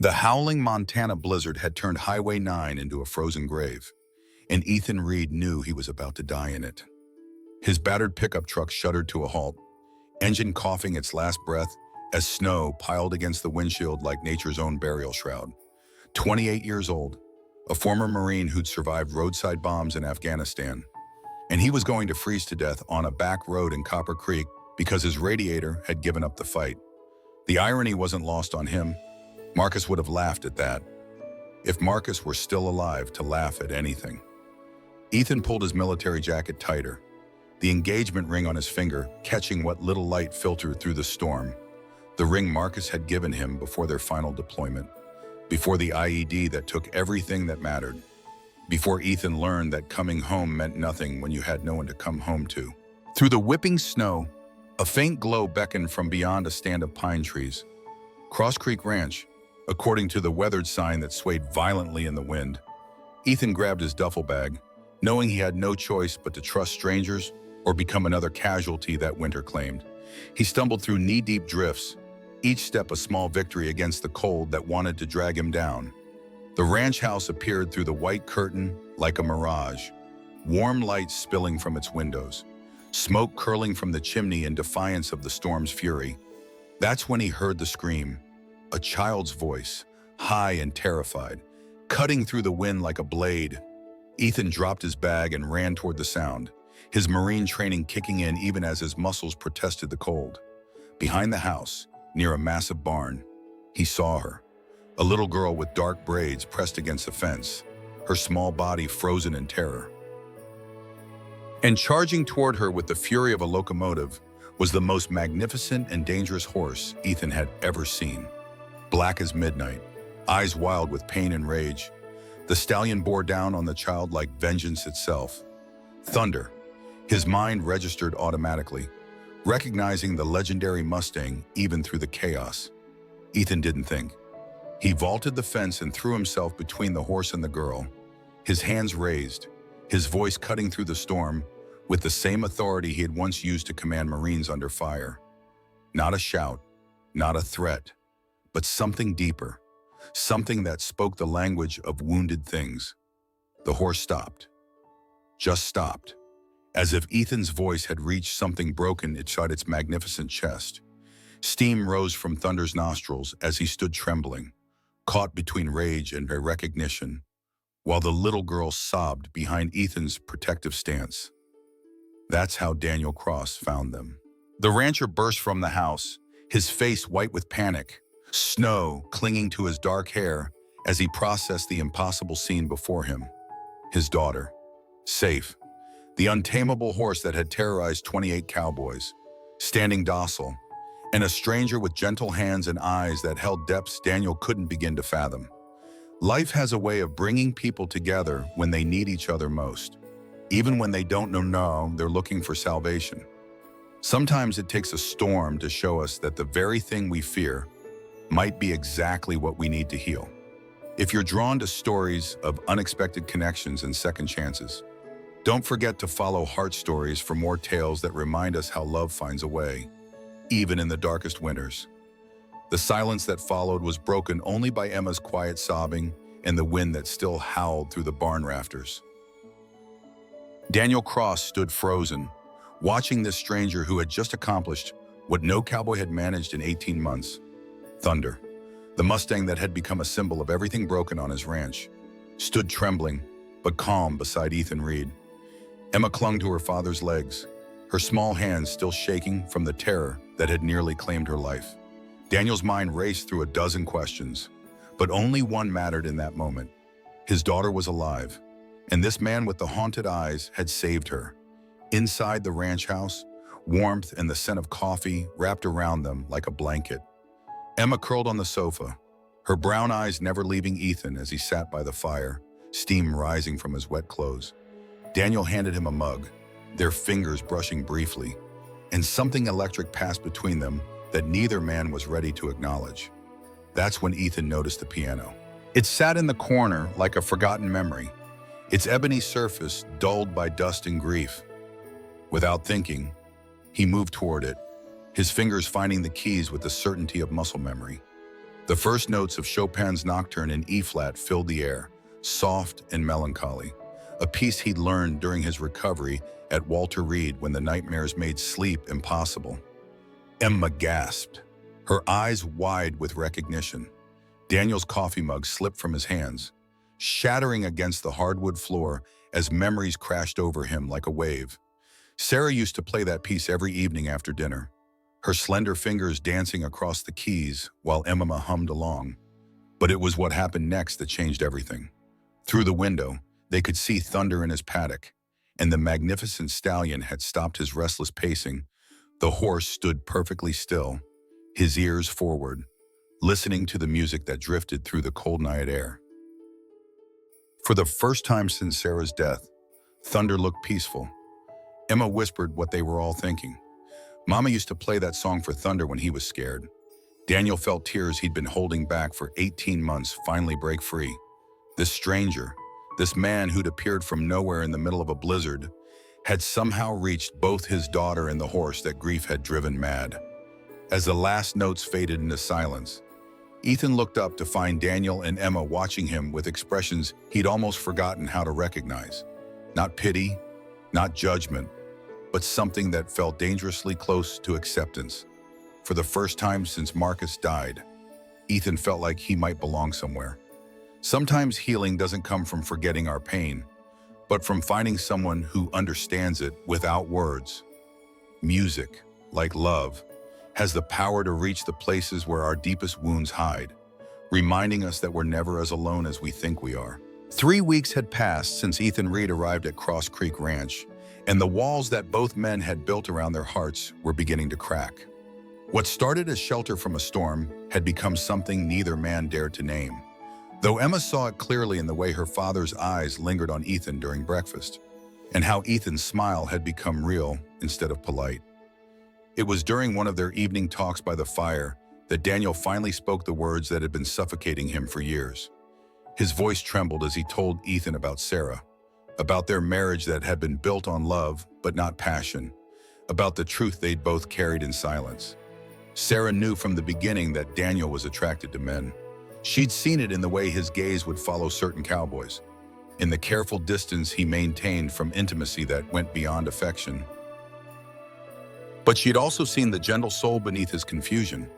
The howling Montana blizzard had turned Highway 9 into a frozen grave, and Ethan Reed knew he was about to die in it. His battered pickup truck shuddered to a halt, engine coughing its last breath as snow piled against the windshield like nature's own burial shroud. 28 years old, a former Marine who'd survived roadside bombs in Afghanistan, and he was going to freeze to death on a back road in Copper Creek because his radiator had given up the fight. The irony wasn't lost on him. Marcus would have laughed at that, if Marcus were still alive to laugh at anything. Ethan pulled his military jacket tighter, the engagement ring on his finger catching what little light filtered through the storm, the ring Marcus had given him before their final deployment, before the IED that took everything that mattered, before Ethan learned that coming home meant nothing when you had no one to come home to. Through the whipping snow, a faint glow beckoned from beyond a stand of pine trees. Cross Creek Ranch, according to the weathered sign that swayed violently in the wind. Ethan grabbed his duffel bag, knowing he had no choice but to trust strangers or become another casualty that winter claimed. He stumbled through knee-deep drifts, each step a small victory against the cold that wanted to drag him down. The ranch house appeared through the white curtain like a mirage, warm light spilling from its windows, smoke curling from the chimney in defiance of the storm's fury. That's when he heard the scream, a child's voice, high and terrified, cutting through the wind like a blade. Ethan dropped his bag and ran toward the sound, his Marine training kicking in even as his muscles protested the cold. Behind the house, near a massive barn, he saw her, a little girl with dark braids pressed against the fence, her small body frozen in terror. And charging toward her with the fury of a locomotive was the most magnificent and dangerous horse Ethan had ever seen. Black as midnight, eyes wild with pain and rage, the stallion bore down on the child like vengeance itself. Thunder. His mind registered automatically, recognizing the legendary Mustang even through the chaos. Ethan didn't think. He vaulted the fence and threw himself between the horse and the girl, his hands raised, his voice cutting through the storm with the same authority he had once used to command Marines under fire. Not a shout, not a threat, but something deeper, something that spoke the language of wounded things. The horse stopped. Just stopped, as if Ethan's voice had reached something broken inside its magnificent chest. Steam rose from Thunder's nostrils as he stood trembling, caught between rage and recognition, while the little girl sobbed behind Ethan's protective stance. That's how Daniel Cross found them. The rancher burst from the house, his face white with panic, snow clinging to his dark hair as he processed the impossible scene before him. His daughter, safe, the untamable horse that had terrorized 28 cowboys, standing docile, and a stranger with gentle hands and eyes that held depths Daniel couldn't begin to fathom. Life has a way of bringing people together when they need each other most, even when they don't know they're looking for salvation. Sometimes it takes a storm to show us that the very thing we fear might be exactly what we need to heal. If you're drawn to stories of unexpected connections and second chances, don't forget to follow Heart Stories for more tales that remind us how love finds a way, even in the darkest winters. The silence that followed was broken only by Emma's quiet sobbing and the wind that still howled through the barn rafters. Daniel Cross stood frozen, watching this stranger who had just accomplished what no cowboy had managed in 18 months. Thunder, the Mustang that had become a symbol of everything broken on his ranch, stood trembling but calm beside Ethan Reed. Emma clung to her father's legs, her small hands still shaking from the terror that had nearly claimed her life. Daniel's mind raced through a dozen questions, but only one mattered in that moment. His daughter was alive, and this man with the haunted eyes had saved her. Inside the ranch house, warmth and the scent of coffee wrapped around them like a blanket. Emma curled on the sofa, her brown eyes never leaving Ethan as he sat by the fire, steam rising from his wet clothes. Daniel handed him a mug, their fingers brushing briefly, and something electric passed between them that neither man was ready to acknowledge. That's when Ethan noticed the piano. It sat in the corner like a forgotten memory, its ebony surface dulled by dust and grief. Without thinking, he moved toward it, his fingers finding the keys with the certainty of muscle memory. The first notes of Chopin's Nocturne in E-flat filled the air, soft and melancholy, a piece he'd learned during his recovery at Walter Reed when the nightmares made sleep impossible. Emma gasped, her eyes wide with recognition. Daniel's coffee mug slipped from his hands, shattering against the hardwood floor as memories crashed over him like a wave. Sarah used to play that piece every evening after dinner, her slender fingers dancing across the keys while Emma hummed along. But it was what happened next that changed everything. Through the window, they could see Thunder in his paddock, and the magnificent stallion had stopped his restless pacing. The horse stood perfectly still, his ears forward, listening to the music that drifted through the cold night air. For the first time since Sarah's death, Thunder looked peaceful. Emma whispered what they were all thinking. Mama used to play that song for Thunder when he was scared. Daniel felt tears he'd been holding back for 18 months finally break free. This stranger, this man who'd appeared from nowhere in the middle of a blizzard, had somehow reached both his daughter and the horse that grief had driven mad. As the last notes faded into silence, Ethan looked up to find Daniel and Emma watching him with expressions he'd almost forgotten how to recognize. Not pity, not judgment, but something that felt dangerously close to acceptance. For the first time since Marcus died, Ethan felt like he might belong somewhere. Sometimes healing doesn't come from forgetting our pain, but from finding someone who understands it without words. Music, like love, has the power to reach the places where our deepest wounds hide, reminding us that we're never as alone as we think we are. 3 weeks had passed since Ethan Reed arrived at Cross Creek Ranch, and the walls that both men had built around their hearts were beginning to crack. What started as shelter from a storm had become something neither man dared to name, though Emma saw it clearly in the way her father's eyes lingered on Ethan during breakfast, and how Ethan's smile had become real instead of polite. It was during one of their evening talks by the fire that Daniel finally spoke the words that had been suffocating him for years. His voice trembled as he told Ethan about Sarah, about their marriage that had been built on love but not passion, about the truth they'd both carried in silence. Sarah knew from the beginning that Daniel was attracted to men. She'd seen it in the way his gaze would follow certain cowboys, in the careful distance he maintained from intimacy that went beyond affection. But she'd also seen the gentle soul beneath his confusion,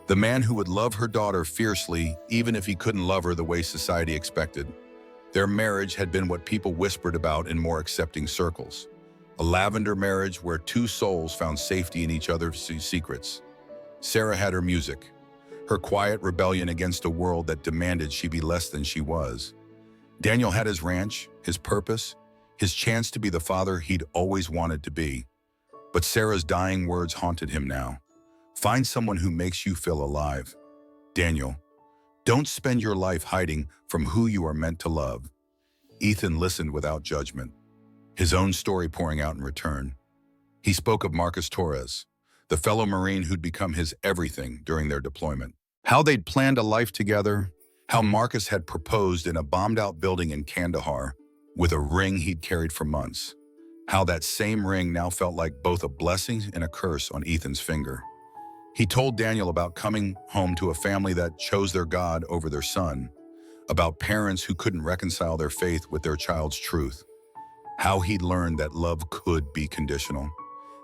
the man who would love her daughter fiercely even if he couldn't love her the way society expected. Their marriage had been what people whispered about in more accepting circles, a lavender marriage where two souls found safety in each other's secrets. Sarah had her music, her quiet rebellion against a world that demanded she be less than she was. Daniel had his ranch, his purpose, his chance to be the father he'd always wanted to be. But Sarah's dying words haunted him now. Find someone who makes you feel alive. Daniel, don't spend your life hiding from who you are meant to love. Ethan listened without judgment, his own story pouring out in return. He spoke of Marcus Torres, the fellow Marine who'd become his everything during their deployment. How they'd planned a life together, how Marcus had proposed in a bombed-out building in Kandahar with a ring he'd carried for months. How that same ring now felt like both a blessing and a curse on Ethan's finger. He told Daniel about coming home to a family that chose their God over their son, about parents who couldn't reconcile their faith with their child's truth, how he'd learned that love could be conditional,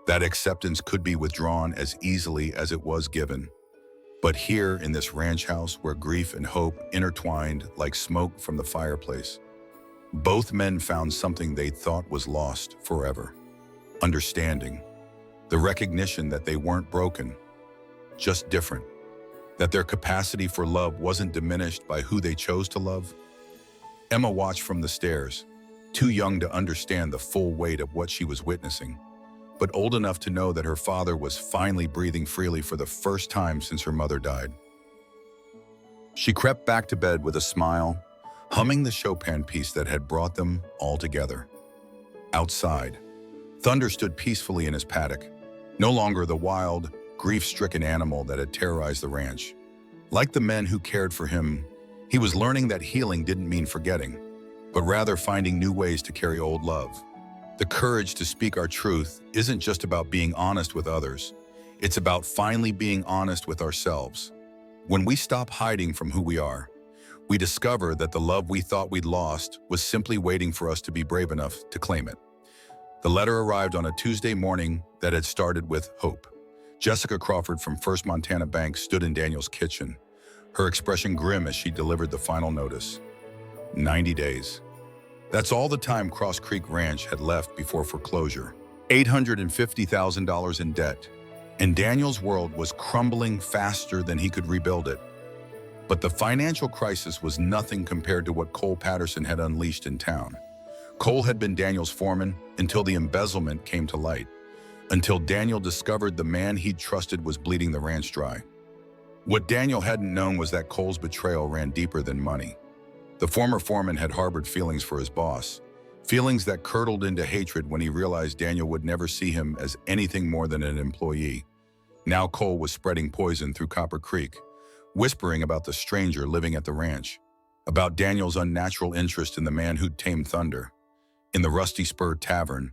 that acceptance could be withdrawn as easily as it was given. But here in this ranch house where grief and hope intertwined like smoke from the fireplace, both men found something they thought was lost forever. Understanding, the recognition that they weren't broken, just different, that their capacity for love wasn't diminished by who they chose to love. Emma watched from the stairs, too young to understand the full weight of what she was witnessing, but old enough to know that her father was finally breathing freely for the first time since her mother died. She crept back to bed with a smile, humming the Chopin piece that had brought them all together. Outside, Thunder stood peacefully in his paddock, no longer the wild, grief-stricken animal that had terrorized the ranch. Like the men who cared for him, he was learning that healing didn't mean forgetting, but rather finding new ways to carry old love. The courage to speak our truth isn't just about being honest with others. It's about finally being honest with ourselves. When we stop hiding from who we are, we discover that the love we thought we'd lost was simply waiting for us to be brave enough to claim it. The letter arrived on a Tuesday morning that had started with hope. Jessica Crawford from First Montana Bank stood in Daniel's kitchen, her expression grim as she delivered the final notice. 90 days. That's all the time Cross Creek Ranch had left before foreclosure. $850,000 in debt, and Daniel's world was crumbling faster than he could rebuild it. But the financial crisis was nothing compared to what Cole Patterson had unleashed in town. Cole had been Daniel's foreman until the embezzlement came to light, until Daniel discovered the man he'd trusted was bleeding the ranch dry. What Daniel hadn't known was that Cole's betrayal ran deeper than money. The former foreman had harbored feelings for his boss, feelings that curdled into hatred when he realized Daniel would never see him as anything more than an employee. Now Cole was spreading poison through Copper Creek, whispering about the stranger living at the ranch, about Daniel's unnatural interest in the man who'd tamed Thunder. In the Rusty Spur Tavern,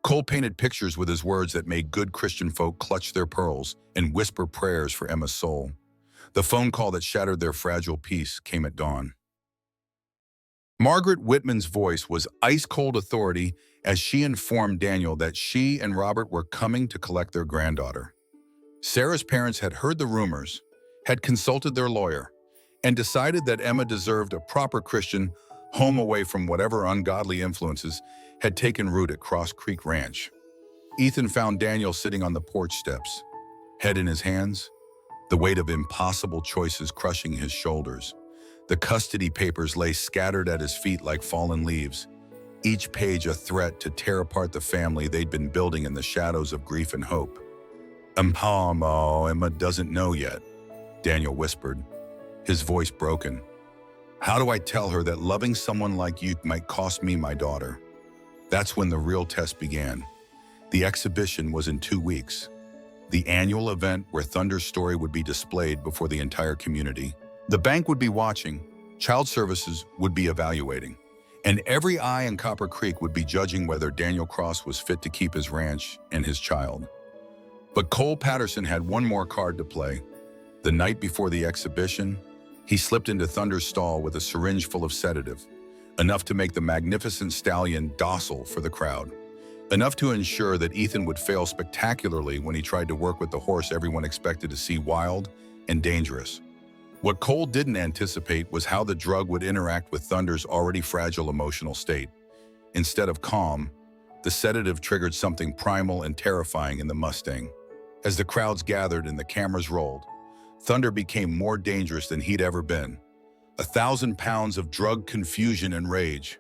Cole painted pictures with his words that made good Christian folk clutch their pearls and whisper prayers for Emma's soul. The phone call that shattered their fragile peace came at dawn. Margaret Whitman's voice was ice-cold authority as she informed Daniel that she and Robert were coming to collect their granddaughter. Sarah's parents had heard the rumors, had consulted their lawyer, and decided that Emma deserved a proper Christian home away from whatever ungodly influences had taken root at Cross Creek Ranch. Ethan found Daniel sitting on the porch steps, head in his hands, the weight of impossible choices crushing his shoulders. The custody papers lay scattered at his feet like fallen leaves, each page a threat to tear apart the family they'd been building in the shadows of grief and hope. Emma doesn't know yet," Daniel whispered, his voice broken. "How do I tell her that loving someone like you might cost me my daughter?" That's when the real test began. The exhibition was in 2 weeks. The annual event where Thunder's story would be displayed before the entire community. The bank would be watching, child services would be evaluating, and every eye in Copper Creek would be judging whether Daniel Cross was fit to keep his ranch and his child. But Cole Patterson had one more card to play. The night before the exhibition, he slipped into Thunder's stall with a syringe full of sedative, enough to make the magnificent stallion docile for the crowd, enough to ensure that Ethan would fail spectacularly when he tried to work with the horse everyone expected to see wild and dangerous. What Cole didn't anticipate was how the drug would interact with Thunder's already fragile emotional state. Instead of calm, the sedative triggered something primal and terrifying in the Mustang. As the crowds gathered and the cameras rolled, Thunder became more dangerous than he'd ever been. 1,000 pounds of drug confusion and rage.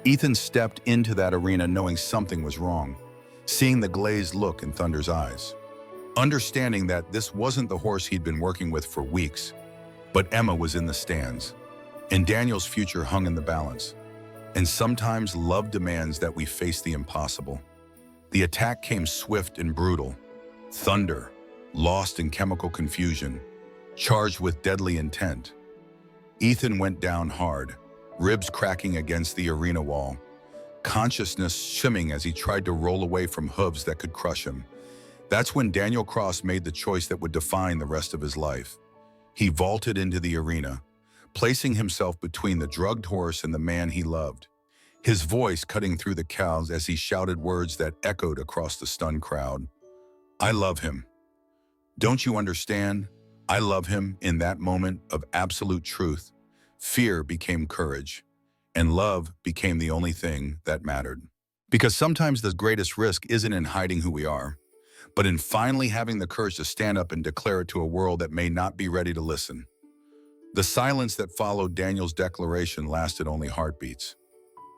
Ethan stepped into that arena knowing something was wrong, seeing the glazed look in Thunder's eyes, understanding that this wasn't the horse he'd been working with for weeks, but Emma was in the stands, and Daniel's future hung in the balance. And sometimes love demands that we face the impossible. The attack came swift and brutal. Thunder, lost in chemical confusion, charged with deadly intent. Ethan went down hard, ribs cracking against the arena wall, consciousness shimming as he tried to roll away from hooves that could crush him. That's when Daniel Cross made the choice that would define the rest of his life. He vaulted into the arena, placing himself between the drugged horse and the man he loved, his voice cutting through the crowd as he shouted words that echoed across the stunned crowd. "I love him. Don't you understand? I love him." In that moment of absolute truth, fear became courage, and love became the only thing that mattered. Because sometimes the greatest risk isn't in hiding who we are, but in finally having the courage to stand up and declare it to a world that may not be ready to listen. The silence that followed Daniel's declaration lasted only heartbeats,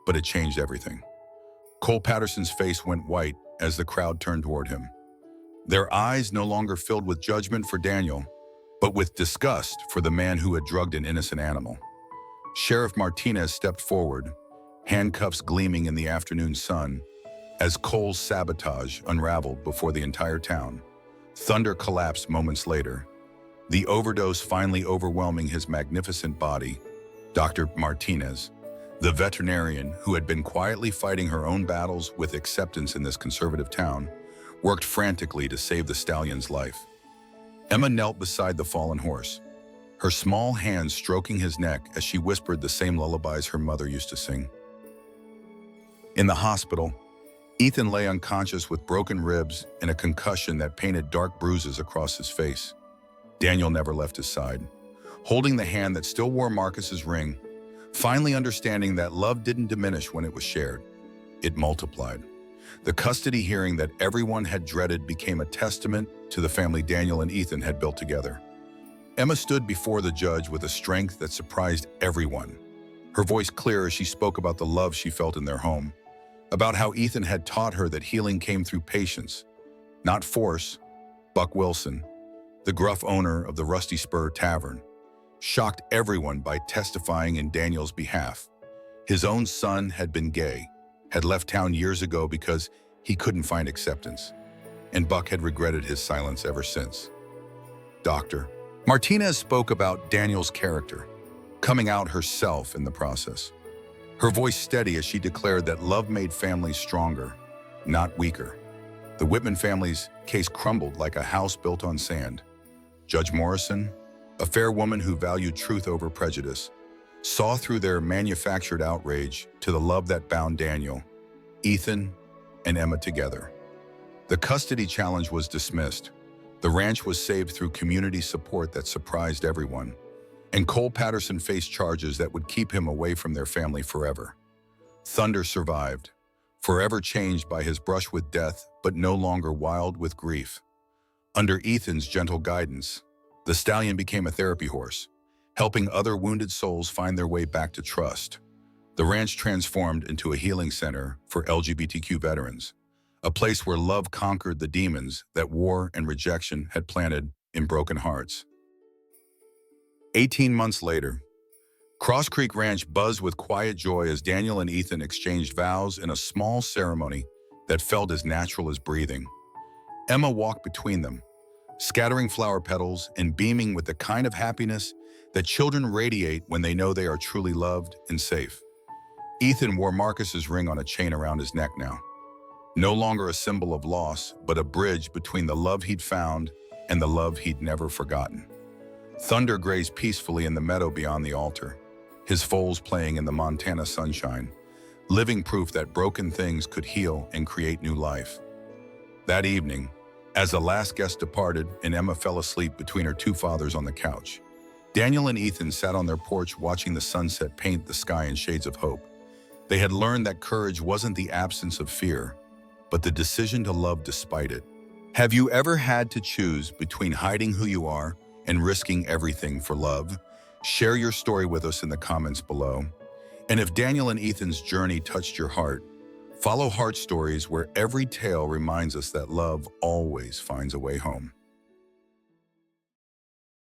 but it changed everything. Cole Patterson's face went white as the crowd turned toward him. Their eyes no longer filled with judgment for Daniel, but with disgust for the man who had drugged an innocent animal. Sheriff Martinez stepped forward, handcuffs gleaming in the afternoon sun, as Cole's sabotage unraveled before the entire town. Thunder collapsed moments later, the overdose finally overwhelming his magnificent body. Dr. Martinez, the veterinarian who had been quietly fighting her own battles with acceptance in this conservative town, worked frantically to save the stallion's life. Emma knelt beside the fallen horse, her small hands stroking his neck as she whispered the same lullabies her mother used to sing. In the hospital, Ethan lay unconscious with broken ribs and a concussion that painted dark bruises across his face. Daniel never left his side, holding the hand that still wore Marcus's ring, finally understanding that love didn't diminish when it was shared. It multiplied. The custody hearing that everyone had dreaded became a testament to the family Daniel and Ethan had built together. Emma stood before the judge with a strength that surprised everyone, her voice clear as she spoke about the love she felt in their home, about how Ethan had taught her that healing came through patience, not force. Buck Wilson, the gruff owner of the Rusty Spur Tavern, shocked everyone by testifying in Daniel's behalf. His own son had been gay, had left town years ago because he couldn't find acceptance, and Buck had regretted his silence ever since. Dr. Martinez spoke about Daniel's character, coming out herself in the process. Her voice steady as she declared that love made families stronger, not weaker. The Whitman family's case crumbled like a house built on sand. Judge Morrison, a fair woman who valued truth over prejudice, saw through their manufactured outrage to the love that bound Daniel, Ethan, and Emma together. The custody challenge was dismissed. The ranch was saved through community support that surprised everyone, and Cole Patterson faced charges that would keep him away from their family forever. Thunder survived, forever changed by his brush with death, but no longer wild with grief. Under Ethan's gentle guidance, the stallion became a therapy horse, helping other wounded souls find their way back to trust. The ranch transformed into a healing center for LGBTQ veterans, a place where love conquered the demons that war and rejection had planted in broken hearts. 18 months later, Cross Creek Ranch buzzed with quiet joy as Daniel and Ethan exchanged vows in a small ceremony that felt as natural as breathing. Emma walked between them, scattering flower petals and beaming with the kind of happiness that children radiate when they know they are truly loved and safe. Ethan wore Marcus's ring on a chain around his neck now, no longer a symbol of loss, but a bridge between the love he'd found and the love he'd never forgotten. Thunder grazed peacefully in the meadow beyond the altar, his foals playing in the Montana sunshine, living proof that broken things could heal and create new life. That evening, as the last guest departed and Emma fell asleep between her two fathers on the couch, Daniel and Ethan sat on their porch watching the sunset paint the sky in shades of hope. They had learned that courage wasn't the absence of fear, but the decision to love despite it. Have you ever had to choose between hiding who you are and risking everything for love? Share your story with us in the comments below. And if Daniel and Ethan's journey touched your heart, follow Heart Stories, where every tale reminds us that love always finds a way home.